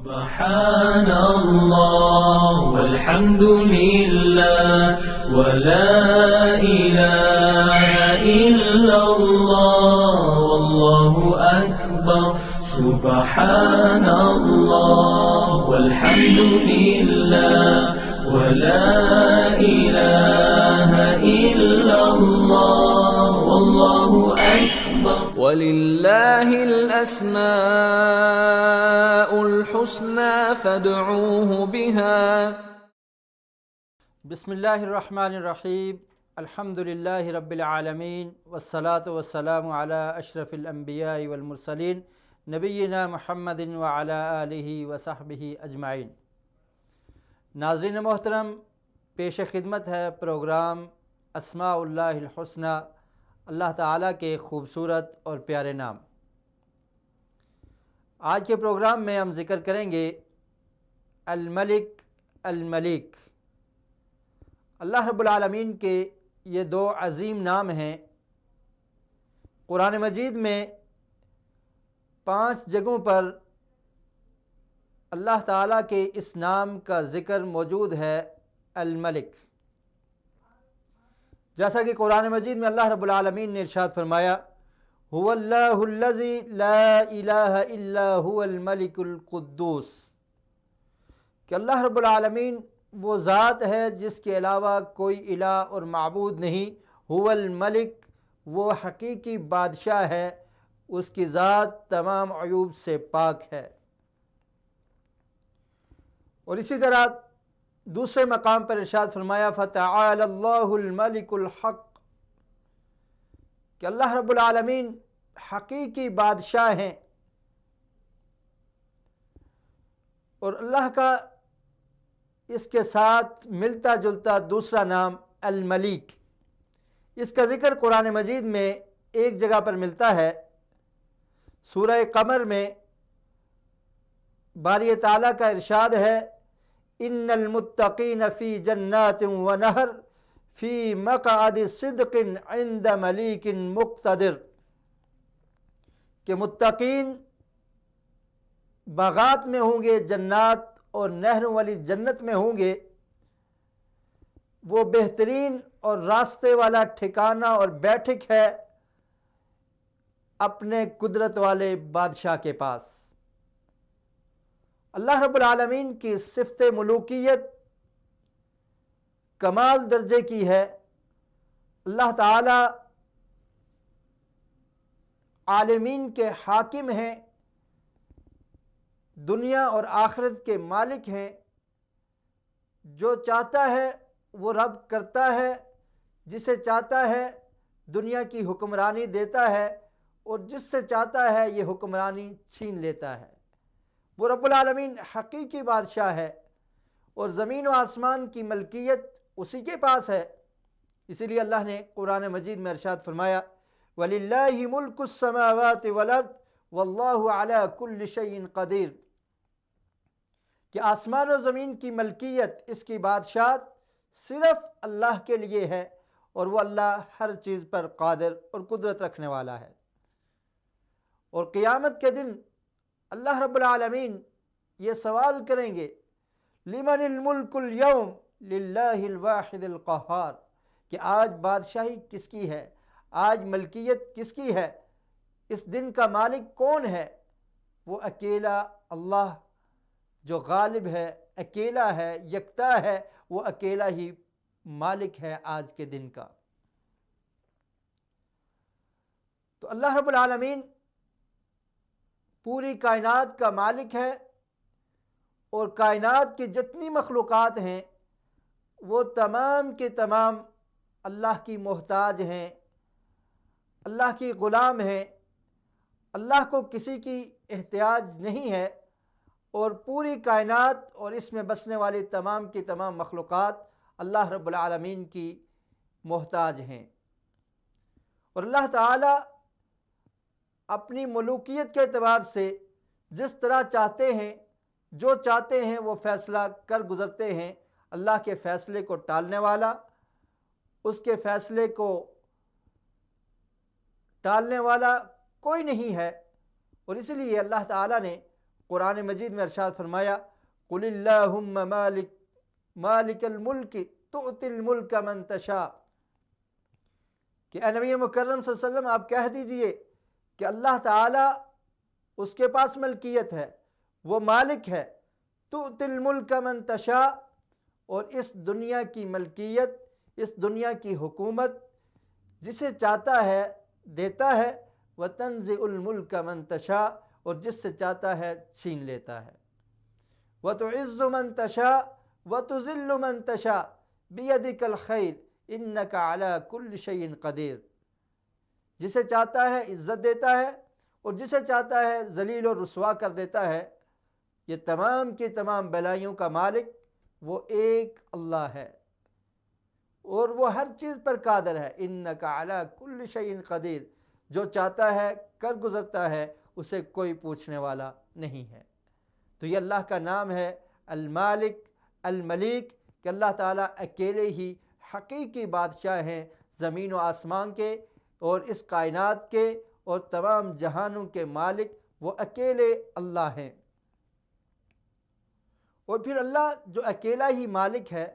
سبحان اللہ والحمد للہ ولا الہ الا اللہ واللہ اکبر سبحان اللہ والحمد للہ ولا الہ الا اللہ واللہ اکبر وَلِلَّهِ الْأَسْمَاءُ الْحُسْنَى فَادْعُوهُ بِهَا بسم اللہ الرحمن الرحیم الحمد للہ رب العالمین والصلاة والسلام علی اشرف الانبیاء والمرسلین نبینا محمد وعلی آلہ وصحبہ اجمعین۔ ناظرین محترم، پیش خدمت ہے پروگرام اسماء اللہ الحسنی، اللہ تعالیٰ کے خوبصورت اور پیارے نام۔ آج کے پروگرام میں ہم ذکر کریں گے الملک الملیک۔ اللہ رب العالمین کے یہ دو عظیم نام ہیں۔ قرآن مجید میں 5 جگہوں پر اللہ تعالیٰ کے اس نام کا ذکر موجود ہے، الملک۔ جیسا کہ قرآن مجید میں اللہ رب العالمین نے ارشاد فرمایا، هو اللہ الذی لا الہ الا هو الملک القدوس، کہ اللہ رب العالمین وہ ذات ہے جس کے علاوہ کوئی الہ اور معبود نہیں۔ هو الملک، وہ حقیقی بادشاہ ہے، اس کی ذات تمام عیوب سے پاک ہے۔ اور اسی طرح دوسرے مقام پر ارشاد فرمایا، فتعالی اللہ الملک الحق، کہ اللہ رب العالمین حقیقی بادشاہ ہیں۔ اور اللہ کا اس کے ساتھ ملتا جلتا دوسرا نام الملیک، اس کا ذکر قرآن مجید میں ایک جگہ پر ملتا ہے۔ سورہ قمر میں باری تعالیٰ کا ارشاد ہے، ان المتقین فی جنات ونہر فی مقعد صدق عند ملیک مقتدر، کہ متقین باغات میں ہوں گے، جنات اور نہروں والی جنت میں ہوں گے، وہ بہترین اور راستے والا ٹھکانہ اور بیٹھک ہے اپنے قدرت والے بادشاہ کے پاس۔ اللہ رب العالمین کی صفت ملوکیت کمال درجے کی ہے۔ اللہ تعالی عالمین کے حاکم ہیں، دنیا اور آخرت کے مالک ہیں۔ جو چاہتا ہے وہ رب کرتا ہے، جسے چاہتا ہے دنیا کی حکمرانی دیتا ہے، اور جس سے چاہتا ہے یہ حکمرانی چھین لیتا ہے۔ وہ رب العالمین حقیقی بادشاہ ہے، اور زمین و آسمان کی ملکیت اسی کے پاس ہے۔ اسی لیے اللہ نے قرآن مجید میں ارشاد فرمایا، وَلِلَّهِ مُلْكُ السَّمَاوَاتِ وَالْأَرْضِ وَاللَّهُ عَلَى كُلِّ شَيْءٍ قَدِيرٌ، کہ آسمان و زمین کی ملکیت، اس کی بادشاہت صرف اللہ کے لیے ہے، اور وہ اللہ ہر چیز پر قادر اور قدرت رکھنے والا ہے۔ اور قیامت کے دن اللہ رب العالمین یہ سوال کریں گے، لمن الملک اليوم للہ الواحد القہار، کہ آج بادشاہی کس کی ہے، آج ملکیت کس کی ہے، اس دن کا مالک کون ہے؟ وہ اکیلا اللہ جو غالب ہے، اکیلا ہے، یکتا ہے، وہ اکیلا ہی مالک ہے آج کے دن کا۔ تو اللہ رب العالمین پوری کائنات کا مالک ہے، اور کائنات کی جتنی مخلوقات ہیں وہ تمام کے تمام اللہ کی محتاج ہیں، اللہ کی غلام ہیں۔ اللہ کو کسی کی احتیاج نہیں ہے، اور پوری کائنات اور اس میں بسنے والی تمام کی تمام مخلوقات اللہ رب العالمین کی محتاج ہیں۔ اور اللہ تعالی اپنی ملوکیت کے اعتبار سے جس طرح چاہتے ہیں، جو چاہتے ہیں وہ فیصلہ کر گزرتے ہیں۔ اللہ کے فیصلے کو ٹالنے والا، اس کے فیصلے کو ٹالنے والا کوئی نہیں ہے۔ اور اسی لیے اللہ تعالیٰ نے قرآن مجید میں ارشاد فرمایا قل اللہم مالک الملک تؤتی الملک من تشاء، کہ اے نبی مکرم صلی اللہ علیہ وسلم آپ کہہ دیجئے کہ اللہ تعالیٰ اس کے پاس ملکیت ہے، وہ مالک ہے، تؤتی الملک من تشاء، اور اس دنیا کی ملکیت، اس دنیا کی حکومت جسے چاہتا ہے دیتا ہے، وتنزع الملک من تشاء، اور جس سے چاہتا ہے چھین لیتا ہے، وتعز من تشاء وتذل من تشاء بیدک الخیر انک علی کل شیء قدیر، جسے چاہتا ہے عزت دیتا ہے اور جسے چاہتا ہے ذلیل و رسوا کر دیتا ہے۔ یہ تمام کی تمام بلائیوں کا مالک وہ ایک اللہ ہے، اور وہ ہر چیز پر قادر ہے۔ انک علی کل شیء قدیر، جو چاہتا ہے کر گزرتا ہے، اسے کوئی پوچھنے والا نہیں ہے۔ تو یہ اللہ کا نام ہے المالک الملیک، کہ اللہ تعالیٰ اکیلے ہی حقیقی بادشاہ ہیں زمین و آسمان کے اور اس کائنات کے اور تمام جہانوں کے مالک وہ اکیلے اللہ ہیں۔ اور پھر اللہ جو اکیلا ہی مالک ہے،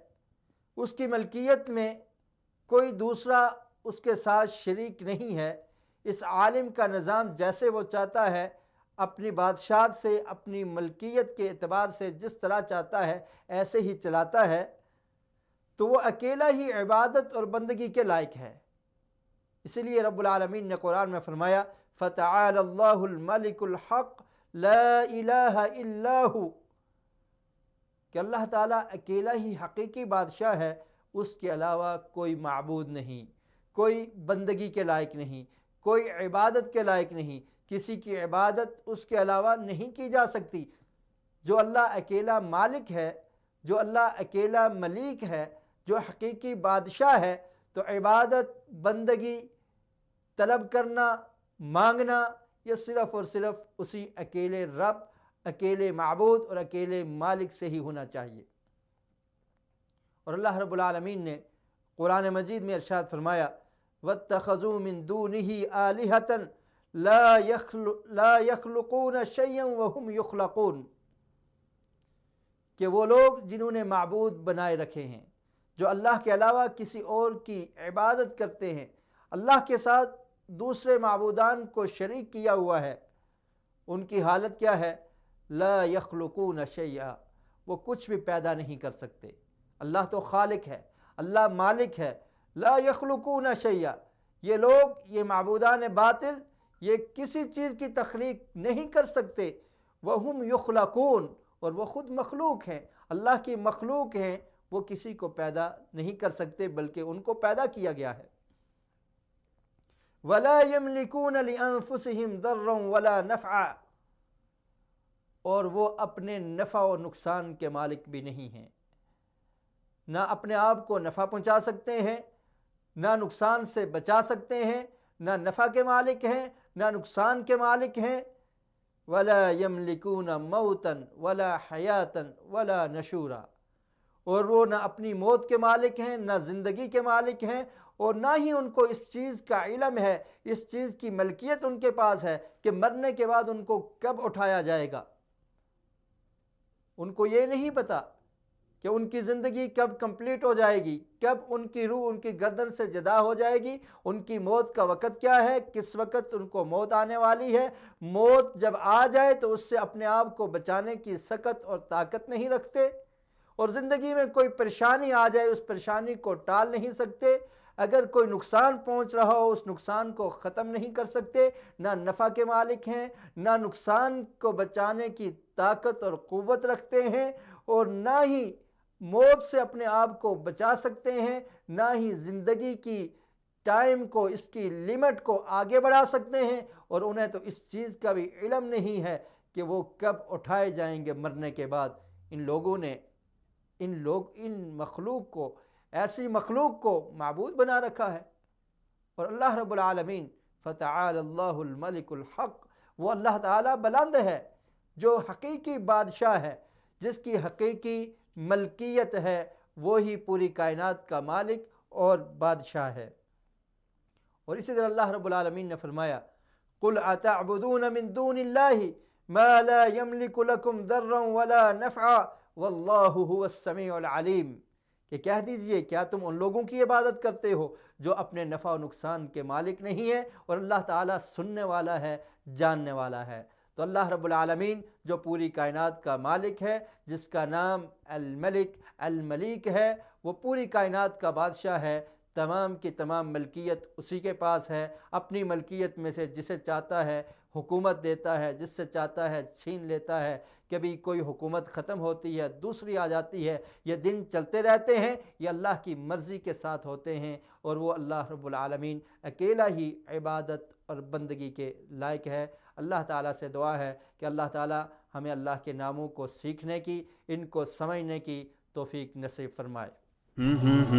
اس کی ملکیت میں کوئی دوسرا اس کے ساتھ شریک نہیں ہے۔ اس عالم کا نظام جیسے وہ چاہتا ہے، اپنی بادشاہت سے، اپنی ملکیت کے اعتبار سے جس طرح چاہتا ہے ایسے ہی چلاتا ہے، تو وہ اکیلا ہی عبادت اور بندگی کے لائق ہے۔ اسی لیے رب العالمین نے قرآن میں فرمایا فَتَعَالَى اللَّهُ الْمَلِكُ الْحَقُّ لَا إِلَٰهَ إِلَّا هُوَ، کہ اللہ تعالیٰ اکیلا ہی حقیقی بادشاہ ہے، اس کے علاوہ کوئی معبود نہیں، کوئی بندگی کے لائق نہیں، کوئی عبادت کے لائق نہیں، کسی کی عبادت اس کے علاوہ نہیں کی جا سکتی۔ جو اللہ اکیلا مالک ہے، جو اللہ اکیلا ملیک ہے، جو حقیقی بادشاہ ہے، تو عبادت، بندگی، طلب کرنا، مانگنا، یہ صرف اور صرف اسی اکیلے رب، اکیلے معبود اور اکیلے مالک سے ہی ہونا چاہیے۔ اور اللہ رب العالمین نے قرآن مجید میں ارشاد فرمایا وَاتَّخَذُوا مِن دُونِهِ آلِهَةً لَا يَخْلُقُونَ شَيْئًا وَهُمْ يُخْلَقُونَ، کہ وہ لوگ جنہوں نے معبود بنائے رکھے ہیں، جو اللہ کے علاوہ کسی اور کی عبادت کرتے ہیں، اللہ کے ساتھ دوسرے معبودان کو شریک کیا ہوا ہے، ان کی حالت کیا ہے؟ لا یخلقون شیئا، وہ کچھ بھی پیدا نہیں کر سکتے۔ اللہ تو خالق ہے، اللہ مالک ہے، لا یخلقون شیئا، یہ لوگ، یہ معبودان باطل، یہ کسی چیز کی تخلیق نہیں کر سکتے۔ وہم یخلقون، اور وہ خود مخلوق ہیں، اللہ کی مخلوق ہیں، وہ کسی کو پیدا نہیں کر سکتے بلکہ ان کو پیدا کیا گیا ہے۔ وَلَا يَمْلِكُونَ لِأَنفُسِهِمْ ضَرًّا وَلَا نَفْعًا، اور وہ اپنے نفع و نقصان کے مالک بھی نہیں ہیں، نہ اپنے آپ کو نفع پہنچا سکتے ہیں، نہ نقصان سے بچا سکتے ہیں، نہ نفع کے مالک ہیں، نہ نقصان کے مالک ہیں۔ وَلَا يَمْلِكُونَ مَوْتًا وَلَا حَيَاةً وَلَا نَشُورًا، اور وہ نہ اپنی موت کے مالک ہیں، نہ زندگی کے مالک ہیں، اور نہ ہی ان کو اس چیز کا علم ہے، اس چیز کی ملکیت ان کے پاس ہے کہ مرنے کے بعد ان کو کب اٹھایا جائے گا۔ ان کو یہ نہیں پتہ کہ ان کی زندگی کب کمپلیٹ ہو جائے گی، کب ان کی روح ان کی گردن سے جدا ہو جائے گی، ان کی موت کا وقت کیا ہے، کس وقت ان کو موت آنے والی ہے۔ موت جب آ جائے تو اس سے اپنے آپ کو بچانے کی سکت اور طاقت نہیں رکھتے، اور زندگی میں کوئی پریشانی آ جائے اس پریشانی کو ٹال نہیں سکتے۔ اگر کوئی نقصان پہنچ رہا ہو اس نقصان کو ختم نہیں کر سکتے، نہ نفع کے مالک ہیں، نہ نقصان کو بچانے کی طاقت اور قوت رکھتے ہیں، اور نہ ہی موت سے اپنے آپ کو بچا سکتے ہیں، نہ ہی زندگی کی ٹائم کو، اس کی لیمٹ کو آگے بڑھا سکتے ہیں، اور انہیں تو اس چیز کا بھی علم نہیں ہے کہ وہ کب اٹھائے جائیں گے مرنے کے بعد۔ ان لوگوں نے ان مخلوق کو، ایسی مخلوق کو معبود بنا رکھا ہے۔ اور اللہ رب العالمین فتعال اللہ الملک الحق، وہ اللہ تعالیٰ بلند ہے جو حقیقی بادشاہ ہے، جس کی حقیقی ملکیت ہے، وہی پوری کائنات کا مالک اور بادشاہ ہے۔ اور اسی طرح اللہ رب العالمین نے فرمایا قُلْ أَتَعْبُدُونَ مِن دُونِ اللَّهِ ما لا يملك لكم ضرا ولا نفعا واللہ هو السمیع العلیم، کہ کہہ دیجئے کیا تم ان لوگوں کی عبادت کرتے ہو جو اپنے نفع و نقصان کے مالک نہیں ہیں، اور اللہ تعالیٰ سننے والا ہے، جاننے والا ہے۔ تو اللہ رب العالمین جو پوری کائنات کا مالک ہے، جس کا نام الملک الملیک ہے، وہ پوری کائنات کا بادشاہ ہے، تمام کی تمام ملکیت اسی کے پاس ہے، اپنی ملکیت میں سے جسے چاہتا ہے حکومت دیتا ہے، جس سے چاہتا ہے چھین لیتا ہے، کبھی کوئی حکومت ختم ہوتی ہے دوسری آ جاتی ہے، یہ دن چلتے رہتے ہیں، یہ اللہ کی مرضی کے ساتھ ہوتے ہیں، اور وہ اللہ رب العالمین اکیلا ہی عبادت اور بندگی کے لائق ہے۔ اللہ تعالیٰ سے دعا ہے کہ اللہ تعالیٰ ہمیں اللہ کے ناموں کو سیکھنے کی، ان کو سمجھنے کی توفیق نصیب فرمائے۔ Mm-hmm.